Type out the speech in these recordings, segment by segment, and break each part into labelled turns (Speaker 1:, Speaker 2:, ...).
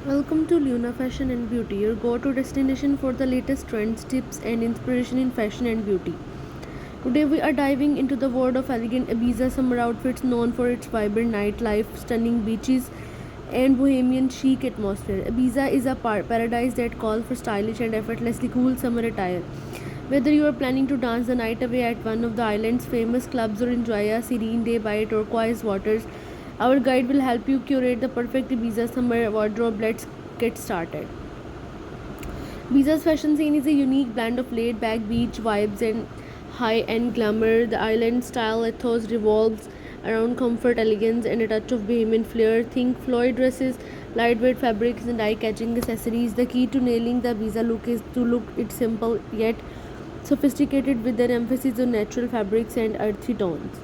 Speaker 1: Welcome to Luna Fashion and Beauty, your go-to destination for the latest trends, tips, and inspiration in fashion and beauty. Today we are diving into the world of elegant Ibiza summer outfits known for its vibrant nightlife, stunning beaches, and bohemian chic atmosphere. Ibiza is a paradise that calls for stylish and effortlessly cool summer attire. Whether you are planning to dance the night away at one of the island's famous clubs or enjoy a serene day by turquoise waters, our guide will help you curate the perfect Ibiza summer wardrobe. Let's get started. Ibiza's fashion scene is a unique blend of laid back beach vibes and high end glamour. The island style ethos revolves around comfort, elegance, and a touch of bohemian flair. Think flowy dresses, lightweight fabrics, and eye catching accessories. The key to nailing the Ibiza look is to look it simple yet sophisticated with an emphasis on natural fabrics and earthy tones.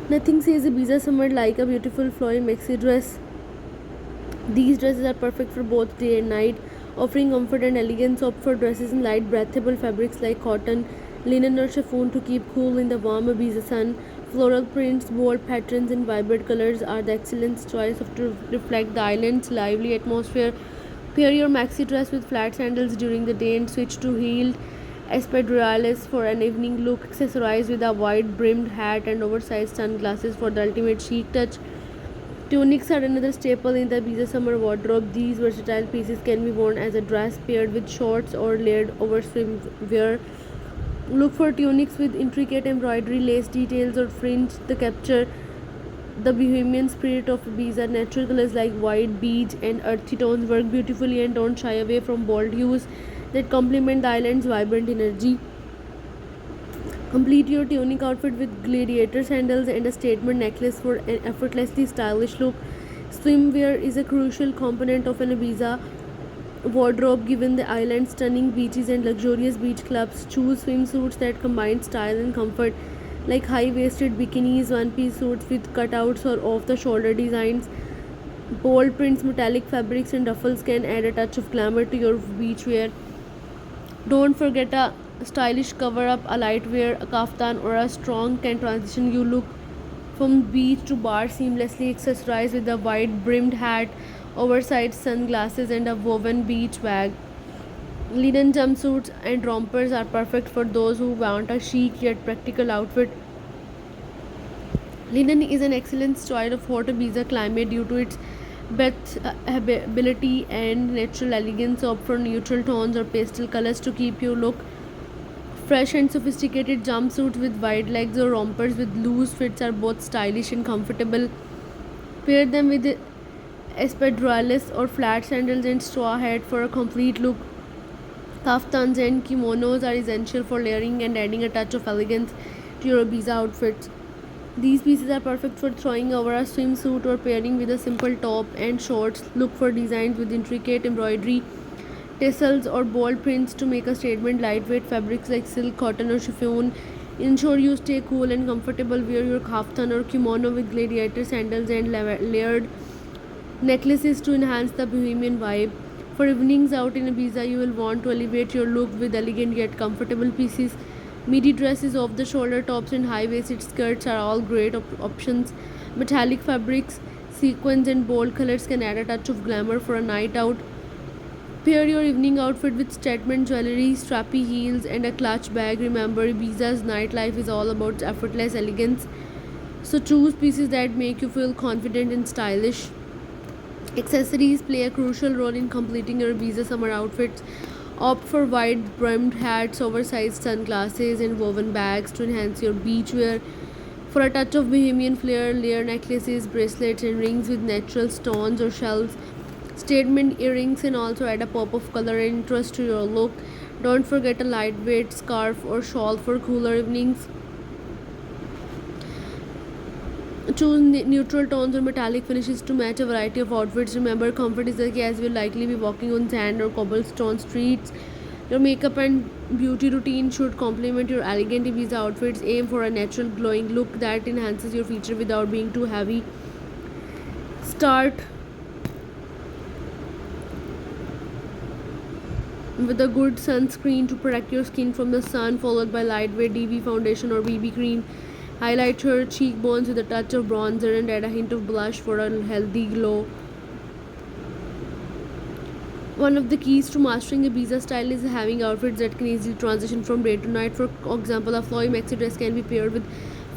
Speaker 1: Nothing says Ibiza summer like a beautiful flowy maxi dress. These dresses are perfect for both day and night, offering comfort and elegance. Opt for dresses in light, breathable fabrics like cotton, linen, or chiffon to keep cool in the warm Ibiza sun. Floral prints, bold patterns, and vibrant colors are the excellent choice to reflect the island's lively atmosphere. Pair your maxi dress with flat sandals during the day and switch to heeled espadrilles for an evening look. Accessorize with a wide brimmed hat and oversized sunglasses for the ultimate chic touch. Tunics are another staple in the Ibiza summer wardrobe. These versatile pieces can be worn as a dress paired with shorts or layered over swimwear. Look for tunics with intricate embroidery, lace details, or fringe that capture the bohemian spirit of Ibiza. Natural colors like white, beige, and earthy tones work beautifully, and don't shy away from bold hues that complement the island's vibrant energy. Complete your tunic outfit with gladiator sandals and a statement necklace for an effortlessly stylish look. Swimwear is a crucial component of an Ibiza wardrobe given the island's stunning beaches and luxurious beach clubs. Choose swimsuits that combine style and comfort, like high waisted bikinis, one piece suits with cutouts or off the shoulder designs. Bold prints, metallic fabrics, and ruffles can add a touch of glamour to your beachwear. Don't forget a stylish cover up, a light wear, a kaftan, or a strong can transition you look from beach to bar seamlessly. Accessorized with a wide brimmed hat, oversized sunglasses, and a woven beach bag. Linen jumpsuits and rompers are perfect for those who want a chic yet practical outfit. Linen is an excellent choice of hot Ibiza climate due to its breathability and natural elegance. Opt for neutral tones or pastel colors to keep you look fresh, and sophisticated jumpsuits with wide legs or rompers with loose fits are both stylish and comfortable. Pair them with espadrilles or flat sandals and straw hat for a complete look. Kaftans and kimonos are essential for layering and adding a touch of elegance to your Ibiza outfits. These pieces are perfect for throwing over a swimsuit or pairing with a simple top and shorts. Look for designs with intricate embroidery, tassels, or bold prints to make a statement. Lightweight fabrics like silk, cotton, or chiffon ensure you stay cool and comfortable. Wear your kaftan or kimono with gladiator sandals and layered necklaces to enhance the bohemian vibe. For evenings out in Ibiza, you will want to elevate your look with elegant yet comfortable pieces. Midi dresses, off the shoulder tops, and high waisted skirts are all great options. Metallic fabrics, sequins, and bold colors can add a touch of glamour for a night out. Pair your evening outfit with statement jewelry, strappy heels, and a clutch bag. Remember, Ibiza's nightlife is all about effortless elegance. So choose pieces that make you feel confident and stylish. Accessories play a crucial role in completing your Ibiza summer outfits. Opt for wide brimmed hats, oversized sunglasses, and woven bags to enhance your beachwear. For a touch of bohemian flair, layer necklaces, bracelets, and rings with natural stones or shells. Statement earrings can also add a pop of color and interest to your look. Don't forget a lightweight scarf or shawl for cooler evenings. Choose neutral tones or metallic finishes to match a variety of outfits. Remember, comfort is the key as you will likely be walking on sand or cobblestone streets. Your makeup and beauty routine should complement your elegant Ibiza outfits. Aim for a natural glowing look that enhances your feature without being too heavy. Start with a good sunscreen to protect your skin from the sun, followed by lightweight DV foundation or BB cream. Highlight your cheekbones with a touch of bronzer and add a hint of blush for a healthy glow. One of the keys to mastering Ibiza style is having outfits that can easily transition from day to night. For example, a flowy maxi dress can be paired with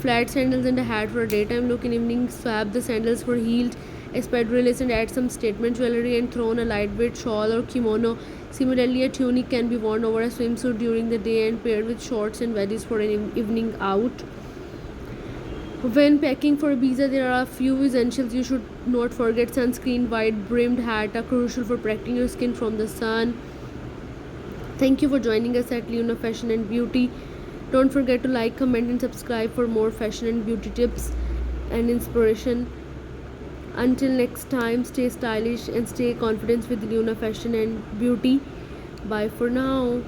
Speaker 1: flat sandals and a hat for a daytime look. In evening, swap the sandals for heeled espadrilles and add some statement jewelry and throw on a lightweight shawl or kimono. Similarly, a tunic can be worn over a swimsuit during the day and paired with shorts and wedges for an evening out. When packing for Ibiza, there are a few essentials you should not forget. Sunscreen, wide brimmed hat are crucial for protecting your skin from the sun. Thank you for joining us at Luna Fashion and Beauty. Don't forget to like, comment, and subscribe for more fashion and beauty tips and inspiration. Until next time, stay stylish and stay confident with Luna Fashion and Beauty. Bye for now.